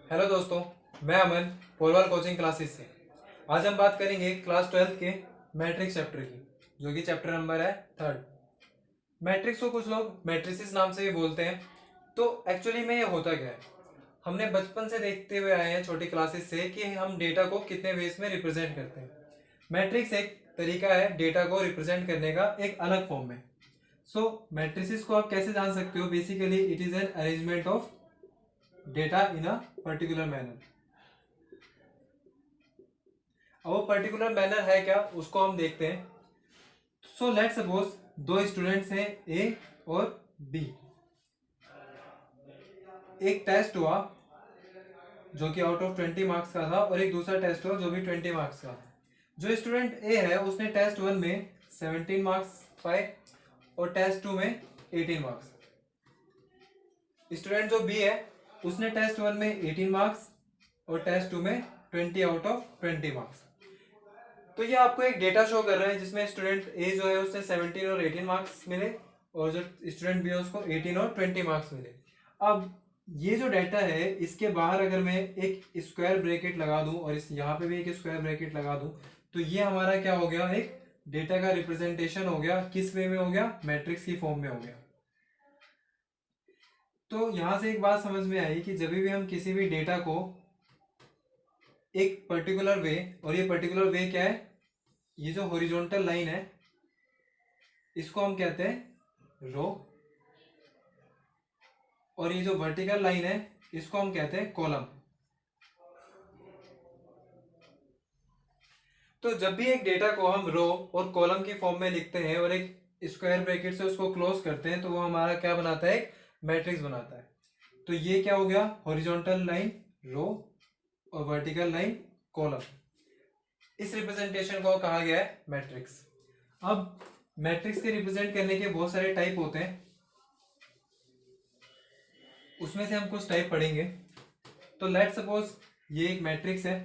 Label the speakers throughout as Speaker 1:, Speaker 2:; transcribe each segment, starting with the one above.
Speaker 1: Hello दोस्तों, मैं अमन पोलवाल coaching classes से। आज हम बात करेंगे क्लास 12th के मैट्रिक्स चैप्टर की, जो कि चैप्टर नंबर है 3rd। मैट्रिक्स को कुछ लोग मैट्रिसेस नाम से भी बोलते हैं। तो एक्चुअली में ये होता क्या है, हमने बचपन से देखते हुए आए हैं छोटी क्लासेस से कि हम डेटा को कितने वेज में रिप्रेजेंट करते हैं। मैट्रिक्स एक तरीका है डेटा को रिप्रेजेंट करने का एक अलग फॉर्म में। सो मैट्रिसेस को आप कैसे जान सकते हो? Basically it is an arrangement of data in a particular manner. अब वो पर्टिकुलर मैनर है क्या, उसको हम देखते हैं। सो लेट सपोज दो स्टूडेंट्स हैं, ए और बी। एक टेस्ट हुआ जो कि आउट ऑफ 20 मार्क्स का था, और एक दूसरा टेस्ट हुआ जो भी 20 मार्क्स का। जो स्टूडेंट ए है उसने टेस्ट 1 में 17 मार्क्स पाए और टेस्ट 2 में 18 मार्क्स। स्टूडेंट जो बी है उसने टेस्ट 1 में 18 मार्क्स और टेस्ट 2 में 20 आउट ऑफ 20 मार्क्स। तो ये आपको एक डेटा शो कर रहा है जिसमें स्टूडेंट ए जो है उससे 17 और 18 मार्क्स मिले, और जो स्टूडेंट बी है उसको 18 और 20 मार्क्स मिले। अब ये जो डेटा है इसके बाहर अगर मैं एक स्क्वायर ब्रैकेट लगा दूं और इस यहाँ पे भी एक स्क्वायर ब्रैकेट लगा दूं, तो ये हमारा क्या हो गया, एक डेटा का रिप्रेजेंटेशन हो गया। किस वे में हो गया? मैट्रिक्स की फॉर्म में हो गया। तो यहां से एक बात समझ में आई कि जब भी हम किसी भी डेटा को एक पर्टिकुलर वे, और ये पर्टिकुलर वे क्या है, ये जो हॉरिजॉन्टल लाइन है इसको हम कहते हैं रो, और ये जो वर्टिकल लाइन है इसको हम कहते हैं कॉलम। तो जब भी एक डेटा को हम रो और कॉलम की फॉर्म में लिखते हैं और एक स्क्वायर ब्रैकेट से उसको क्लोज करते हैं, तो वो हमारा क्या बनाता है? एक मैट्रिक्स बनाता है। तो ये क्या हो गया? हॉरिजॉन्टल लाइन रो और वर्टिकल लाइन कॉलम। इस रिप्रेजेंटेशन को कहा गया है मैट्रिक्स। अब मैट्रिक्स के रिप्रेजेंट करने के बहुत सारे टाइप होते हैं, उसमें से हम कुछ टाइप पढ़ेंगे। तो लेट सपोज ये एक मैट्रिक्स है।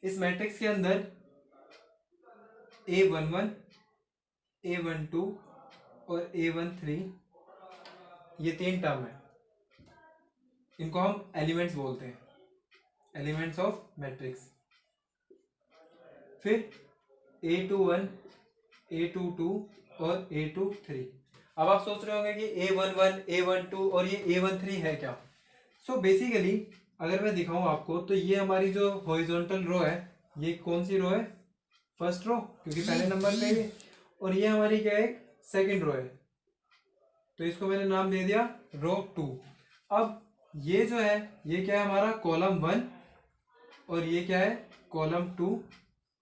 Speaker 1: इस मैट्रिक्स के अंदर A11, A12 और A13 ये 3 टर्म है। इनको हम एलिमेंट्स बोलते हैं, एलिमेंट्स ऑफ मैट्रिक्स। फिर A21, A22 और A23। अब आप सोच रहे होंगे कि A11, A12 और ये A13 है क्या? सो बेसिकली अगर मैं दिखाऊं आपको, तो ये हमारी जो हॉरिजॉन्टल रो है, ये कौन सी रो है? फर्स्ट रो, क्योंकि पहले नंबर पे है। और ये हमारी क्या है? सेकंड रो है। तो इसको मैंने नाम दे दिया रो 2। अब ये जो है ये क्या है? हमारा कॉलम 1, और ये क्या है? कॉलम 2,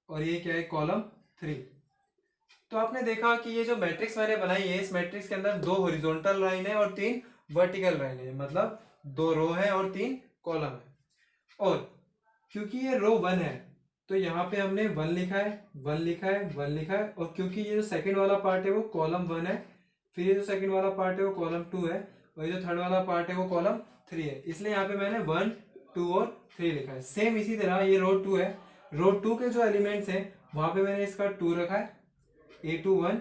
Speaker 1: और ये क्या है? कॉलम 3। तो आपने देखा कि ये जो मैट्रिक्स मैंने बनाई है, इस मैट्रिक्स के अंदर 2 हॉरिजॉन्टल लाइन है और 3 वर्टिकल लाइन है, मतलब 2 रो है और 3 कॉलम है। और क्योंकि ये रो 1 है तो यहाँ पे हमने 1 लिखा है, 1 लिखा है, 1 लिखा है। और क्योंकि ये जो सेकंड वाला पार्ट है वो कॉलम 1 है, फिर ये जो सेकंड वाला पार्ट है वो कॉलम 2 है, और ये जो थर्ड वाला पार्ट है वो कॉलम 3 है, इसलिए यहाँ पे मैंने 1, 2 और 3 लिखा है। सेम इसी तरह ये रो 2 है, रो 2 के जो एलिमेंट्स हैं वहां पे मैंने इसका 2 रखा है। A21,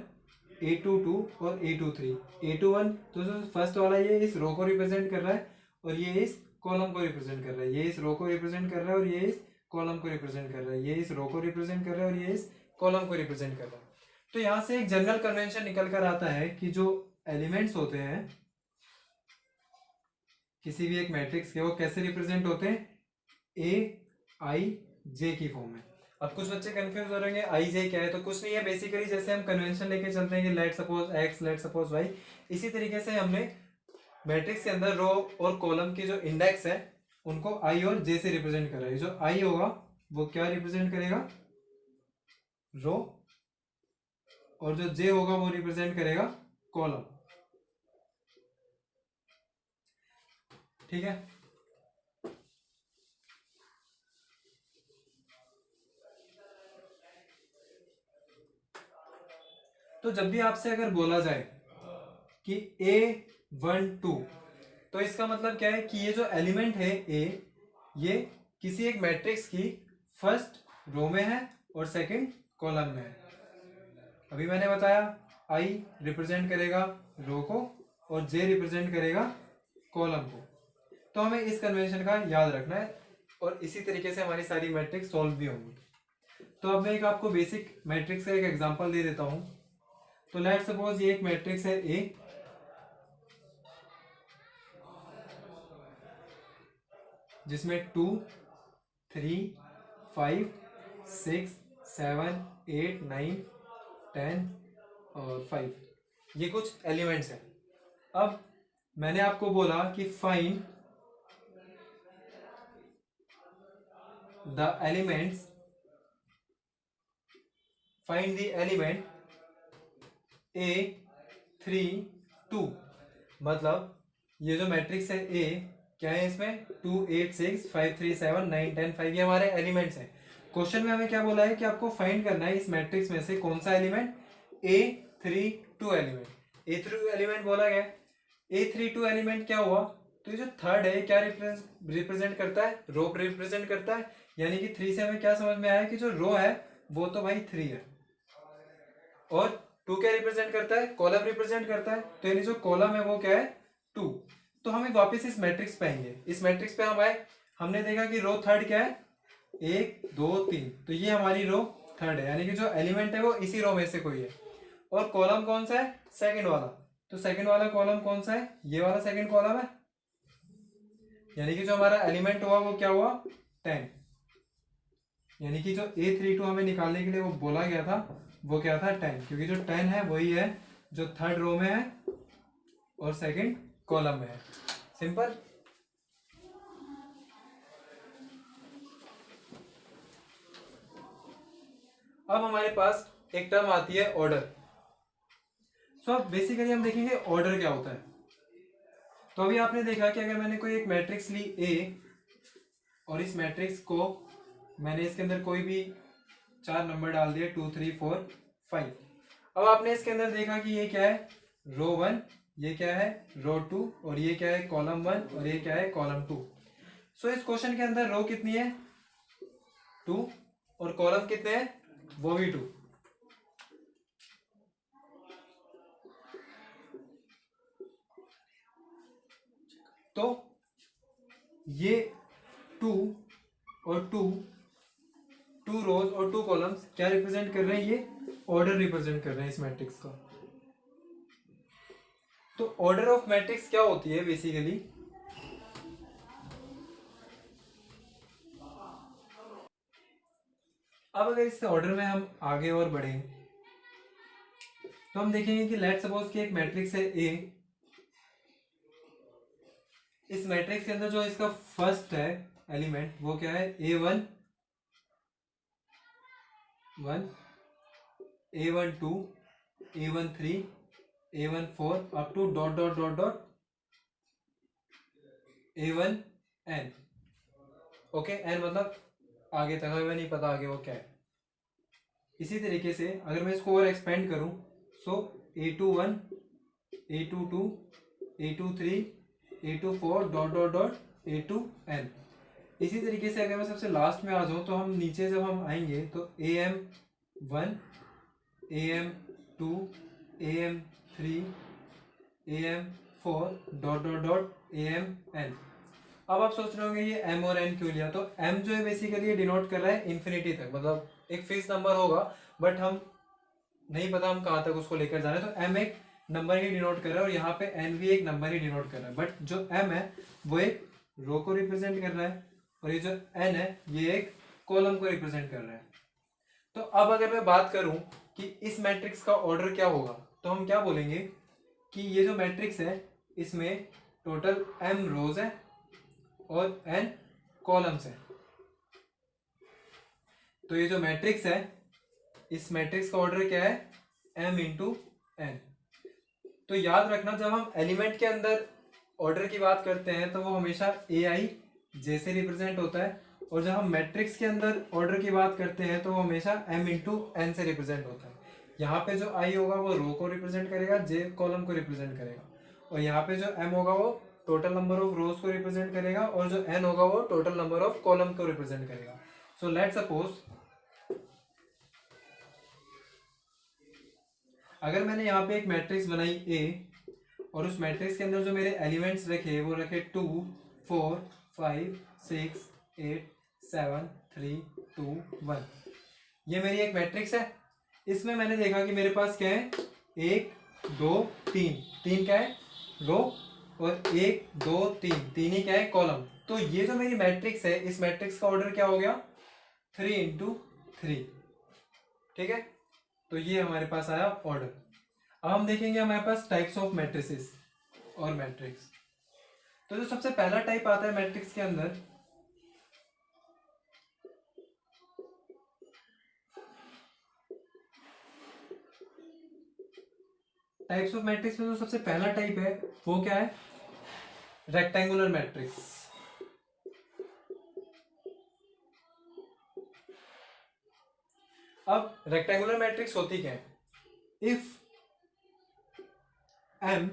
Speaker 1: A22 और A23। A21 तो जो फर्स्ट वाला ये इस रो को रिप्रेजेंट कर रहा है, और ये इस कॉलम को रिप्रेजेंट कर रहा है। ये इस रो को रिप्रेजेंट कर रहा है और ये इस कॉलम को रिप्रेजेंट कर रहा है। ये इस रो को रिप्रेजेंट कर रहा है और ये इस कॉलम को रिप्रेजेंट कर रहा है। तो यहां से एक जनरल कन्वेंशन निकल कर आता है कि जो एलिमेंट्स होते हैं किसी भी एक मैट्रिक्स के, वो कैसे रिप्रेजेंट होते हैं? A I J की फॉर्म में। अब कुछ बच्चे कंफ्यूज हो रहे हैं आई जे क्या है, तो कुछ नहीं है। बेसिकली जैसे हम कन्वेंशन लेके चलते हैं कि let suppose X, let suppose Y, इसी तरीके से हमने मैट्रिक्स के अंदर रो और कॉलम के जो इंडेक्स है उनको आई और जे से रिप्रेजेंट कर रहा है। जो आई होगा वो क्या रिप्रेजेंट करेगा? रो, और जो जे होगा वो रिप्रेजेंट करेगा कॉलम। ठीक है। तो जब भी आपसे अगर बोला जाए कि A12, तो इसका मतलब क्या है कि ये जो एलिमेंट है A, ये किसी एक मैट्रिक्स की फर्स्ट रो में है और सेकंड कॉलम में है। अभी मैंने बताया I रिप्रेजेंट करेगा रो को और J रिप्रेजेंट करेगा कॉलम को। तो हमें इस कन्वेंशन का याद रखना है और इसी तरीके से हमारी सारी मैट्रिक्स सॉल्व भी होंगी। तो अब मैं एक आपको बेसिक मैट्रिक्स का एक एग्जांपल दे देता हूं। तो लेट सपोज ये एक मैट्रिक्स है ए, जिसमें 2 3 5 6 7 8 9 10 और 5 ये कुछ एलिमेंट्स हैं। अब मैंने आपको बोला कि find the elements, find the element A3 2, मतलब ये जो मैट्रिक्स है ए क्या है, इसमें 2 8 6 5 3 7 9 10 5 ये हमारे एलिमेंट्स हैं। क्वेश्चन में हमें क्या बोला है कि आपको फाइंड करना है इस मैट्रिक्स में से कौन सा element, A32 element. A32 element बोला गया। A32 एलिमेंट क्या हुआ, तो ये जो थर्ड है क्या रिप्रेजेंट करता है, रो रिप्रेजेंट करता है। यानी कि 3 से हमें क्या समझ में आया कि जो रो है वो तो भाई 3 है, और 2 क्या रिप्रेजेंट करता है, कॉलम रिप्रेजेंट करता है। तो यानी जो कॉलम है वो क्या है 2। तो हमें वापस इस मैट्रिक्स पे आएंगे। इस मैट्रिक्स पे हम आए, हमने देखा कि रो थर्ड क्या है 1 2 3, तो ये हमारी रो थर्ड है, यानी कि जो एलिमेंट है वो इसी रो में से कोई है। और कॉलम कौन सा है, सेकंड वाला। तो सेकंड वाला कॉलम कौन सा है, ये वाला सेकंड कॉलम है। यानी कि जो हमारा एलिमेंट हुआ वो क्या हुआ 10। यानी कि जो A32 हमें निकालने के लिए वो बोला गया था वो क्या था 10, क्योंकि जो 10 है वही है जो थर्ड रो में है और सेकंड कॉलम में है। सिंपल। अब हमारे पास एक टर्म आती है ऑर्डर। सो अब बेसिकली हम देखेंगे ऑर्डर क्या होता है। तो अभी आपने देखा कि अगर मैंने कोई एक मैट्रिक्स ली ए और इस मैट्रिक्स को मैंने इसके अंदर कोई भी 4 नंबर डाल दिए 2 3 4 5। अब आपने इसके अंदर देखा कि ये क्या है रो 1, ये क्या है रो 2, और ये क्या है कॉलम 1 और ये क्या है कॉलम 2। सो इस क्वेश्चन के अंदर रो कितनी है 2 और कॉलम कितने हैं वो भी 2। तो ये 2 और 2 रोज और 2 कॉलम्स क्या रिप्रेजेंट कर रहे हैं, ये ऑर्डर रिप्रेजेंट कर रहे हैं इस मैट्रिक्स का। तो ऑर्डर ऑफ मैट्रिक्स क्या होती है बेसिकली, अब अगर इस ऑर्डर में हम आगे और बढ़े तो हम देखेंगे कि लेट सपोज कि एक मैट्रिक्स है ए। इस मैट्रिक्स के अंदर जो इसका फर्स्ट है एलिमेंट वो क्या है A1 1 A1 2 A1 3 A1 4 up to dot dot dot dot A1 N। Okay, N मतलब आगे तक हमें नहीं पता आगे वो क्या है। इसी तरीके से अगर मैं इसको और एक्सपेंड करूं सो A21 A22 A23 A24 dot dot dot A2N। इसी तरीके से अगर मैं सबसे लास्ट में आ जाऊं तो हम नीचे जब हम आएंगे तो AM1 AM2 AM3 AM4 dot dot dot AMN। अब आप सोच रहे होंगे ये M और N क्यों लिया, तो M जो है बेसिकली डिनोट कर रहा है इन्फिनिटी तक, मतलब एक फिक्स नंबर होगा बट हम नहीं पता हम कहाँ तक उसको लेकर जा रहे हैं। तो M एक नंबर ही डिनोट कर रहा है और यहाँ पे N भी एक नंबर ही डिनोट कर रहा है, बट जो M है वो एक रो को रिप्रेजेंट कर रहा है और ये जो N है ये एक कॉलम को रिप्रेजेंट कर रहा है। तो अब अगर मैं बात करूं कि इस मैट्रिक्स का ऑर्डर क्या होगा तो हम क्या बोलेंगे कि ये जो मैट्रिक्स है इसमें टोटल M रोज है और N कॉलम्स है। तो ये जो मैट्रिक्स है इस मैट्रिक्स का ऑर्डर क्या है M इंटू N। तो याद रखना जब हम एलिमेंट के अंदर ऑर्डर की बात करते हैं तो वो हमेशा AI जैसे रिप्रेजेंट होता है, और जब हम मैट्रिक्स के अंदर ऑर्डर की बात करते हैं तो वो हमेशा M इंटू N से रिप्रेजेंट होता है। यहाँ पे जो I होगा वो रो को रिप्रेजेंट करेगा, J कॉलम को रिप्रेजेंट करेगा, और यहाँ पे जो M होगा वो टोटल नंबर ऑफ रोज को रिप्रेजेंट करेगा, और जो N होगा वो टोटल नंबर ऑफ कॉलम को रिप्रेजेंट करेगा। सो लेट सपोज अगर मैंने यहाँ पे एक मैट्रिक्स बनाई A और उस मैट्रिक्स के अंदर जो मेरे एलिमेंट्स रखे वो रखे 2 4 5 6 8 7 3 2 1। ये मेरी एक मैट्रिक्स है। इसमें मैंने देखा कि मेरे पास क्या है, 1 2 3, 3 क्या है रो, और 1 2 3, 3 ही क्या है कॉलम। तो ये जो मेरी मैट्रिक्स है, इस मैट्रिक्स का ऑर्डर क्या हो गया, 3 इंटू 3। ठीक है, तो ये हमारे पास आया ऑर्डर। अब हम देखेंगे हमारे पास टाइप्स ऑफ मैट्रिसेस और मैट्रिक्स। तो जो सबसे पहला टाइप आता है मैट्रिक्स के अंदर, टाइप्स ऑफ मैट्रिक्स में जो सबसे पहला टाइप है वो क्या है, रेक्टेंगुलर मैट्रिक्स। अब रेक्टेंगुलर मैट्रिक्स होती क्या है, if m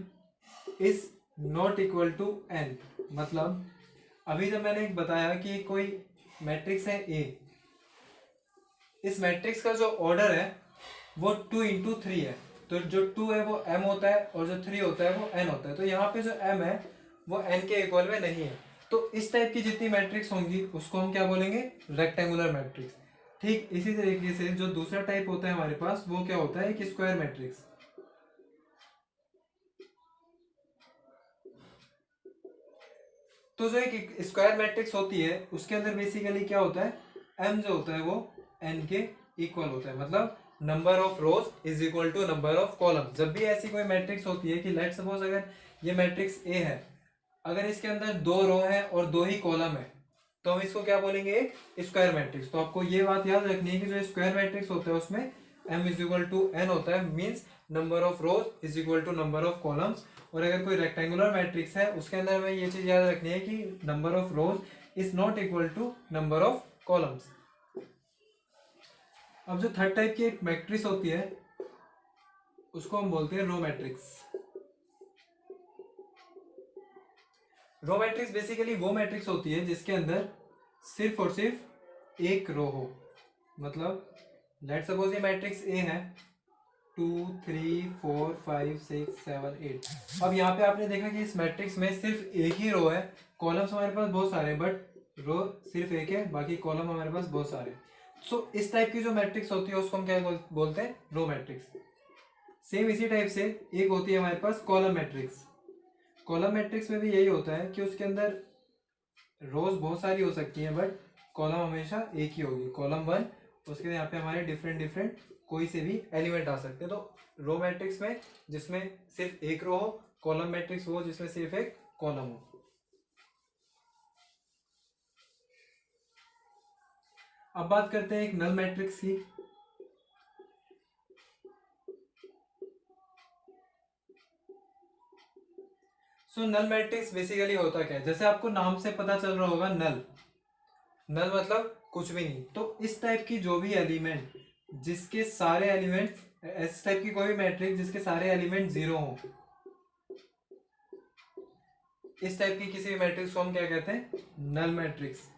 Speaker 1: is not equal to n, मतलब अभी जब मैंने एक बताया कि कोई मैट्रिक्स है A, इस मैट्रिक्स का जो ऑर्डर है वो 2 इंटू 3 है। तो जो 2 है वो m होता है और जो 3 होता है वो n होता है। तो यहाँ पे जो m है वो n के इक्वल में नहीं है। तो इस टाइप की जितनी मैट्रिक्स होंगी उसको हम क्या बोलेंगे, रेक्टेंगुलर मैट्रिक्स। ठीक इसी तरीके से जो दूसरा टाइप होता है हमारे पास वो क्या होता है, एक स्क्वायर मैट्रिक्स। तो जो एक स्क्वायर मैट्रिक्स होती है उसके अंदर बेसिकली क्या होता है, m जो होता है वो n के इक्वल होता है, मतलब number of rows is equal to number of column. जब भी ऐसी कोई मैट्रिक्स होती है कि लेट सपोज अगर ये मैट्रिक्स A है, अगर इसके अंदर 2 रो है और 2 ही कॉलम है तो हम इसको क्या बोलेंगे, एक स्क्वायर मैट्रिक्स। तो आपको ये बात याद रखनी है कि जो स्क्वायर मैट्रिक्स होता है उसमें m is equal to n होता है, means number of rows is equal to number of columns. और अगर कोई रेक्टेंगुलर मैट्रिक्स है उसके अंदर हमें ये चीज याद रखनी है कि number of rows is not equal to number of columns. अब जो थर्ड टाइप की एक मैट्रिक्स होती है उसको हम बोलते हैं row matrix. Row matrix basically वो मैट्रिक्स होती है जिसके अंदर सिर्फ और सिर्फ एक रो हो। मतलब लेट सपोज ये मैट्रिक्स ए है, 2 3 4 5 6 7 8। अब यहाँ पे आपने देखा कि इस मैट्रिक्स में सिर्फ एक ही रो है, कॉलम्स हमारे पास बहुत सारे हैं बट रो सिर्फ एक है, बाकी कॉलम हमारे पास बहुत सारे। सो इस टाइप की जो मैट्रिक्स होती है उसको हम क्या बोलते हैं, रो मैट्रिक्स। सेम इसी टाइप से एक होती है हमारे पास कॉलम मैट्रिक्स। कॉलम मैट्रिक्स में भी यही होता है कि उसके अंदर रोज बहुत सारी हो सकती हैं बट कॉलम हमेशा एक ही होगी, कॉलम 1। उसके यहाँ पे हमारे डिफरेंट डिफरेंट कोई से भी एलिमेंट आ सकते हैं। तो रो मैट्रिक्स में जिसमें सिर्फ एक रो हो, कॉलम मैट्रिक्स वो जिसमें सिर्फ एक कॉलम हो। अब बात करते हैं एक नल मैट्रिक्स की। सो नल मैट्रिक्स बेसिकली होता क्या है, जैसे आपको नाम से पता चल रहा होगा नल, नल मतलब कुछ भी नहीं। तो इस टाइप की जो भी एलिमेंट जिसके सारे एलिमेंट्स, इस टाइप की कोई भी मैट्रिक्स जिसके सारे एलिमेंट 0 हो, इस टाइप की किसी भी मैट्रिक्स को हम क्या कहते हैं, नल मैट्रिक्स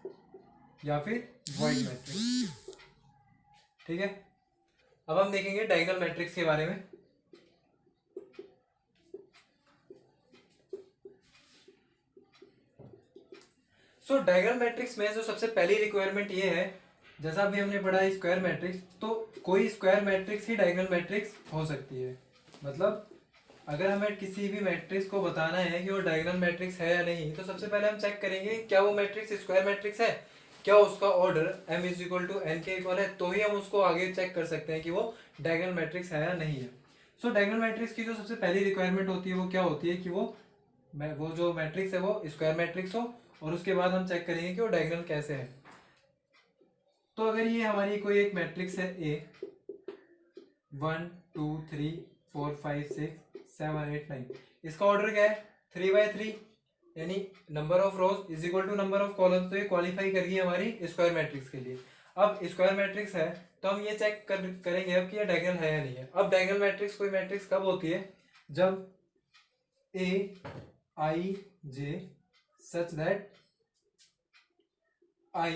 Speaker 1: या फिर वॉइड मैट्रिक्स। ठीक है, अब हम देखेंगे डायगोनल मैट्रिक्स के बारे में। सो डायगोनल मैट्रिक्स में जो सबसे पहली रिक्वायरमेंट ये है, जैसा अभी हमने पढ़ा है स्क्वायर मैट्रिक्स, तो कोई स्क्वायर मैट्रिक्स ही डायगोनल मैट्रिक्स हो सकती है। मतलब अगर हमें किसी भी मैट्रिक्स को बताना है कि वो डायगोनल मैट्रिक्स है या नहीं, तो सबसे पहले हम चेक करेंगे क्या वो मैट्रिक्स स्क्वायर मैट्रिक्स है, क्या उसका order m is equal to n के इक्वल है, तो ही हम उसको आगे चेक कर सकते हैं कि वो डायगोनल मैट्रिक्स है या नहीं है। सो डायगोनल मैट्रिक्स की जो सबसे पहली रिक्वायरमेंट होती है वो क्या होती है कि वो जो मैट्रिक्स है वो स्क्वायर मैट्रिक्स हो, और उसके बाद हम चेक करेंगे कि वो डायगोनल कैसे है। तो अगर ये हमारी कोई एक मैट्रिक्स है A, 1 2 3 4 5 6 7 8 9, इसका ऑर्डर क्या है 3/3, यानी number of rows is equal to number of columns. तो ये क्वालिफाई कर गई हमारी स्क्वायर मैट्रिक्स के लिए। अब स्क्वायर मैट्रिक्स है तो हम ये चेक करेंगे अब कि ये डायगोनल है या नहीं है। अब डायगोनल मैट्रिक्स कोई मैट्रिक्स कब होती है, जब A I J such that I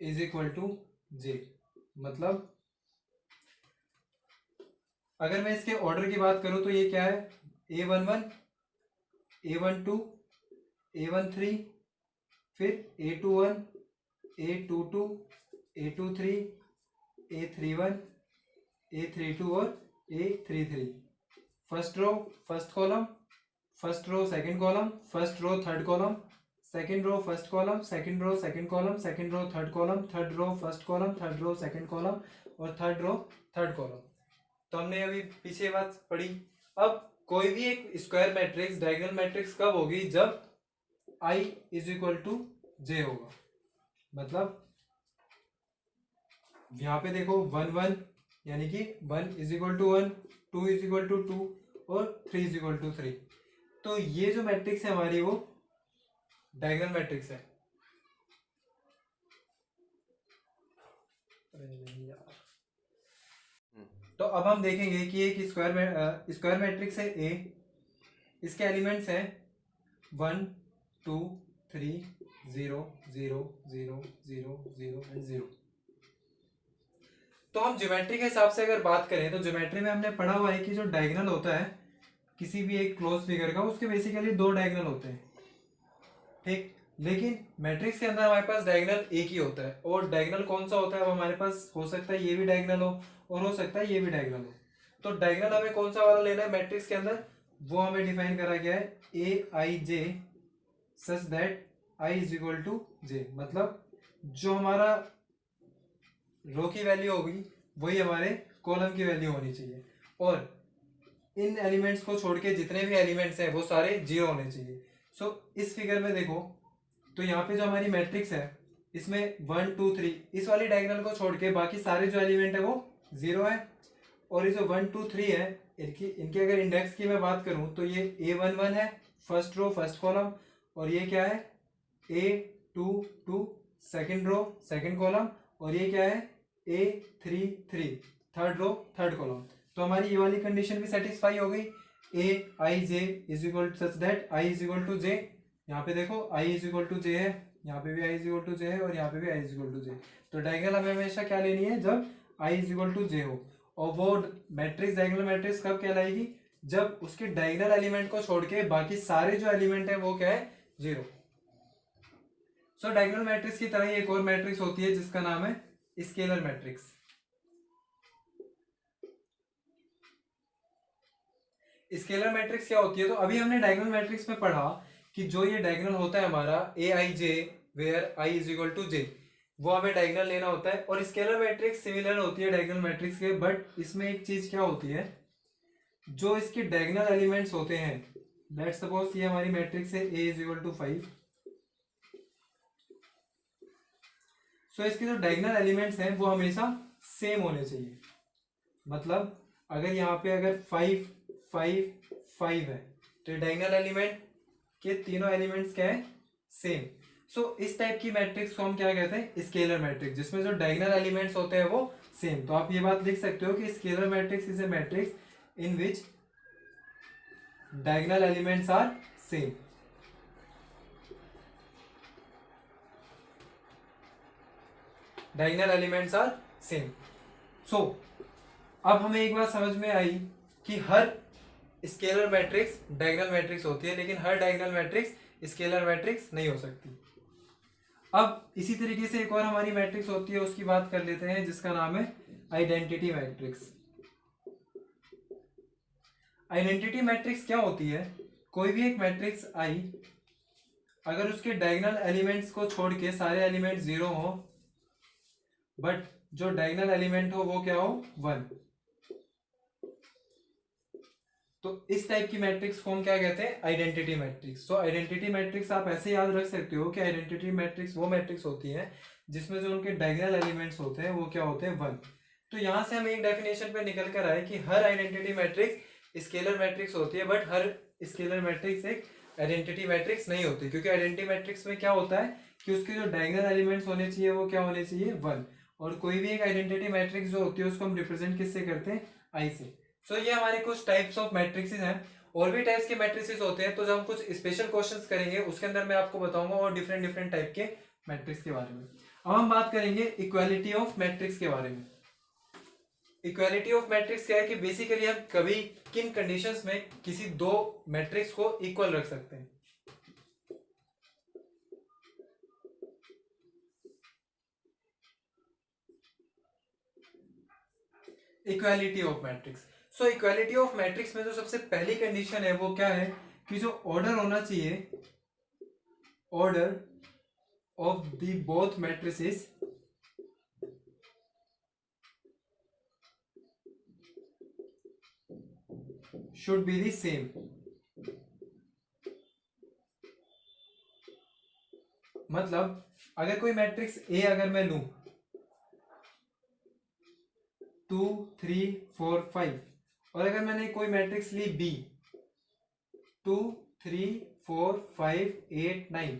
Speaker 1: is equal to J। मतलब अगर मैं इसके ऑर्डर की बात करूं तो ये क्या है, A11 A12 A13 फिर A21, A22, A23, A31, A32 और A33। First row first column, first row second column, first row third column, second row first column, second row second column, second row third column, third row first column, third row second column और third row third column. तो हमने अभी पीछे बात पढ़ी। अब कोई भी एक स्क्वायर मैट्रिक्स डायगोनल मैट्रिक्स कब होगी, जब I is equal to J होगा। मतलब यहाँ पे देखो 1 1 यानी कि 1 is equal to 1, 2 is equal to 2 और 3 इज इक्वल टू 3। तो ये जो मैट्रिक्स है हमारी वो डायगोनल मैट्रिक्स है। तो अब हम देखेंगे कि एक स्क्वायर मैट्रिक्स है ए, इसके एलिमेंट्स हैं 1 2 3 0 0 0 0 0 एंड 0। तो हम ज्योमेट्री के हिसाब से अगर बात करें तो ज्योमेट्री में हमने पढ़ा हुआ है कि जो डायगोनल होता है किसी भी एक क्लोज फिगर का, उसके बेसिकली दो डायगोनल होते हैं, ठीक। लेकिन मैट्रिक्स के अंदर हमारे पास डायगोनल एक ही होता है, और डायगोनल कौन सा होता है, अब हमारे पास हो सकता है ये भी डायगोनल हो और हो सकता है ये भी डायगोनल हो। तो डायगोनल हमें कौन सा वाला लेना है मैट्रिक्स के अंदर, वो हमें डिफाइन करा गया है AIJ such that I is equal to J। मतलब जो हमारा रो की वैल्यू होगी वही हमारे कॉलम की वैल्यू होनी चाहिए, और इन एलिमेंट्स को छोड़ के जितने भी एलिमेंट्स हैं वो सारे जीरो होने चाहिए। सो इस फिगर में देखो तो यहाँ पे जो हमारी मैट्रिक्स है इसमें 1 2 3 इस वाली डायगोनल को छोड़ के बाकी सारे जो एलिमेंट है वो जीरो है, और ये जो 1 2 3 है इनके अगर इंडेक्स की मैं बात करूं तो ये A11 है फर्स्ट रो फर्स्ट कॉलम, और ये क्या है A22 second row second column, और ये क्या है A33 third row third column. तो हमारी ये वाली कंडीशन भी सेटिस्फाई हो गई, AIJ is equal such that I is equal to J। यहाँ पे देखो I is equal to J है, यहाँ पे भी I is equal to J है, और यहाँ पे भी I is equal to J। तो डायगोनल हमें हमेशा क्या लेनी है, जब I is equal to J हो। और वो मैट्रिक्स डायगोनल मैट्रिक्स कब कहलाएगी, जब उसके डायगोनल एलिमेंट को छोड़ के बाकी सारे जो एलिमेंट है वो क्या है, जीरो। सो डायगोनल मैट्रिक्स की तरह ही एक और मैट्रिक्स होती है जिसका नाम है स्केलर मैट्रिक्स। स्केलर मैट्रिक्स क्या होती है, तो अभी हमने डायगोनल मैट्रिक्स में पढ़ा कि जो ये डायगोनल होता है हमारा AIJ where I is equal to J, वो हमें डायगोनल लेना होता है। और स्केलर मैट्रिक्स सिमिलर होती है डायगोनल मैट्रिक्स के, बट इसमें एक चीज क्या होती है, जो इसके डायगोनल एलिमेंट्स होते हैं, लेट्स सपोज ये हमारी मैट्रिक्स है A इज इक्वल टू 5। सो इसके जो डायगोनल एलिमेंट्स हैं वो हमेशा सेम होने चाहिए। मतलब अगर यहाँ पे अगर 5 5 5 है तो डायगोनल एलिमेंट के तीनों एलिमेंट्स क्या है, सेम। सो इस टाइप की मैट्रिक्स को हम क्या कहते हैं, स्केलर मैट्रिक्स, जिसमें जो डायगोनल एलिमेंट्स होते हैं वो सेम। तो आप ये बात लिख सकते हो कि scalar matrix is a matrix in which diagonal elements are same. Diagonal elements are same. So अब हमें एक बात समझ में आई कि हर स्केलर मैट्रिक्स डायगोनल मैट्रिक्स होती है, लेकिन हर डायगोनल मैट्रिक्स स्केलर मैट्रिक्स नहीं हो सकती। अब इसी तरीके से एक और हमारी मैट्रिक्स होती है, उसकी बात कर लेते हैं, जिसका नाम है आइडेंटिटी मैट्रिक्स। आइडेंटिटी मैट्रिक्स क्या होती है, कोई भी एक मैट्रिक्स आई अगर उसके डायगोनल एलिमेंट्स को छोड़ के सारे एलिमेंट जीरो हो, बट जो डायगोनल एलिमेंट हो वो क्या हो, 1, तो इस टाइप की मैट्रिक्स को हम क्या कहते हैं, आइडेंटिटी मैट्रिक्स। तो आइडेंटिटी मैट्रिक्स आप ऐसे याद रख सकते हो कि आइडेंटिटी मैट्रिक्स वो मैट्रिक्स होती है जिसमें जो उनके डायगोनल एलिमेंट्स होते हैं वो क्या होते हैं, 1। तो यहां से हम एक डेफिनेशन पे निकल कर आए कि हर आइडेंटिटी मैट्रिक्स स्केलर मैट्रिक्स होती है, बट हर स्केलर मैट्रिक्स एक आइडेंटिटी मैट्रिक्स नहीं होती, क्योंकि आइडेंटिटी मैट्रिक्स में क्या होता है कि उसके जो डायगोनल एलिमेंट्स होने चाहिए वो क्या होने चाहिए, 1। और कोई भी एक आइडेंटिटी मैट्रिक्स जो होती है उसको हम रिप्रेजेंट किससे करते हैं, आई से। सो ये हमारे कुछ टाइप्स ऑफ मैट्रिक्सेस हैं। और भी टाइप्स के मैट्रिक्सेस होते हैं, तो जब हम कुछ स्पेशल क्वेश्चंस करेंगे उसके अंदर मैं आपको बताऊंगा और डिफरेंट डिफरेंट टाइप के मैट्रिक्स के बारे में। अब हम बात करेंगे इक्वालिटी ऑफ मैट्रिक्स के बारे में। इक्वालिटी ऑफ मैट्रिक्स क्या है कि बेसिकली हम कभी किन कंडीशंस में किसी दो मैट्रिक्स को इक्वल रख सकते हैं। Equality of matrix. So equality of matrix में जो सबसे पहली कंडीशन है वो क्या है कि जो ऑर्डर होना चाहिए, order of the both matrices should be the same. मतलब अगर कोई मैट्रिक्स ए अगर मैं लूं 2 3 4 5 और अगर मैंने कोई मैट्रिक्स ली बी 2 3 4 5 8 9,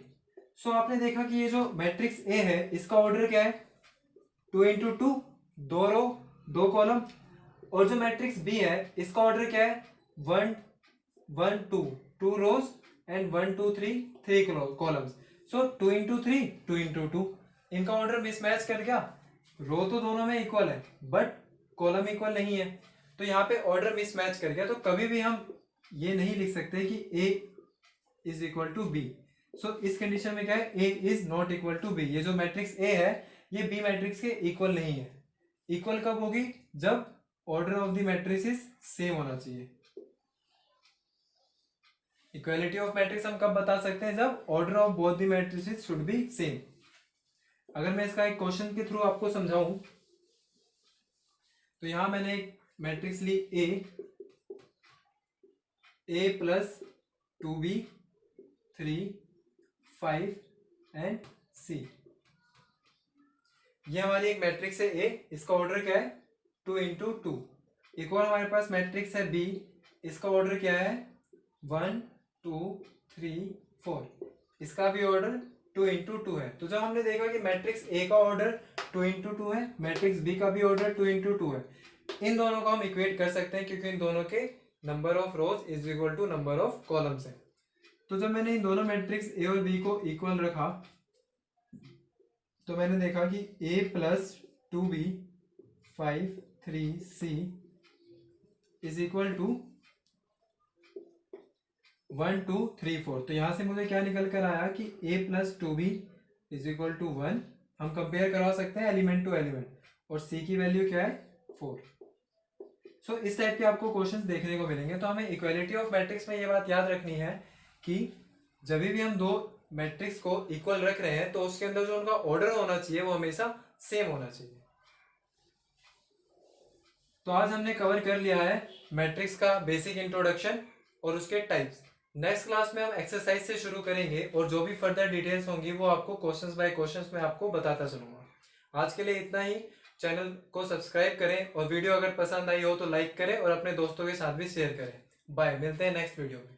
Speaker 1: सो आपने देखा कि ये जो मैट्रिक्स ए है इसका ऑर्डर क्या है 2 इंटू 2, 2 रो 2 कॉलम, और जो मैट्रिक्स बी है इसका ऑर्डर क्या है 1 1 2, 2 rows and 1 2 3 3 columns. So 2 into 3 2 into 2, इनका ऑर्डर मिसमैच कर गया, रो तो दोनों में इक्वल है बट कॉलम इक्वल नहीं है, तो यहाँ पे ऑर्डर मिसमैच कर गया। तो कभी भी हम ये नहीं लिख सकते कि A is equal to B. So इस कंडीशन में क्या है, A is not equal to B. ये जो मैट्रिक्स ए है ये बी मैट्रिक्स के इक्वल नहीं है। इक्वल कब होगी, जब order of the matrices same होना चाहिए। इक्वालिटी ऑफ मैट्रिक्स हम कब बता सकते हैं, जब order of both the matrices should be same. अगर मैं इसका एक क्वेश्चन के थ्रू आपको समझाऊं तो यहां मैंने एक मैट्रिक्स ली a plus 2b 3 5 and c. ये हमारी एक मैट्रिक्स है ए, इसका ऑर्डर क्या है 2 इंटू 2। एक और हमारे पास मैट्रिक्स है बी, इसका ऑर्डर क्या है 1 2 3 4, इसका भी ऑर्डर 2 इंटू 2 है। तो जब हमने देखा कि मैट्रिक्स ए का ऑर्डर 2 इंटू 2 है, मैट्रिक्स बी का भी ऑर्डर 2 इंटू 2 है, इन दोनों को हम इक्वेट कर सकते हैं क्योंकि इन दोनों के number of rows is equal to number of columns है। तो जब मैंने इन दोनों मैट्रिक्स ए और बी को इक्वल रखा तो मैंने देखा कि a plus 2b 5 3 c is equal to 1 2 3 4। तो यहां से मुझे क्या निकल कर आया कि a plus 2b is equal to 1। हम कंपेयर करवा सकते हैं एलिमेंट टू एलिमेंट, और c की वैल्यू क्या है 4। सो इस टाइप के आपको क्वेश्चंस देखने को मिलेंगे। तो हमें इक्वालिटी ऑफ मैट्रिक्स में ये बात याद रखनी है कि जब भी हम दो मैट्रिक्स को इक्वल रख रहे हैं तो उसके अंदर जो उनका ऑर्डर होना चाहिए वो हमेशा सेम होना चाहिए। तो आज हमने कवर कर लिया है मैट्रिक्स का बेसिक इंट्रोडक्शन और उसके टाइप्स। नेक्स्ट क्लास में हम एक्सरसाइज से शुरू करेंगे और जो भी फर्दर डिटेल्स होंगी वो आपको क्वेश्चंस बाय क्वेश्चंस में आपको बताता चलूंगा। आज के लिए इतना ही। चैनल को सब्सक्राइब करें और वीडियो अगर पसंद आई हो तो लाइक करें और अपने दोस्तों के साथ भी शेयर करें। बाय, मिलते हैं नेक्स्ट वीडियो में।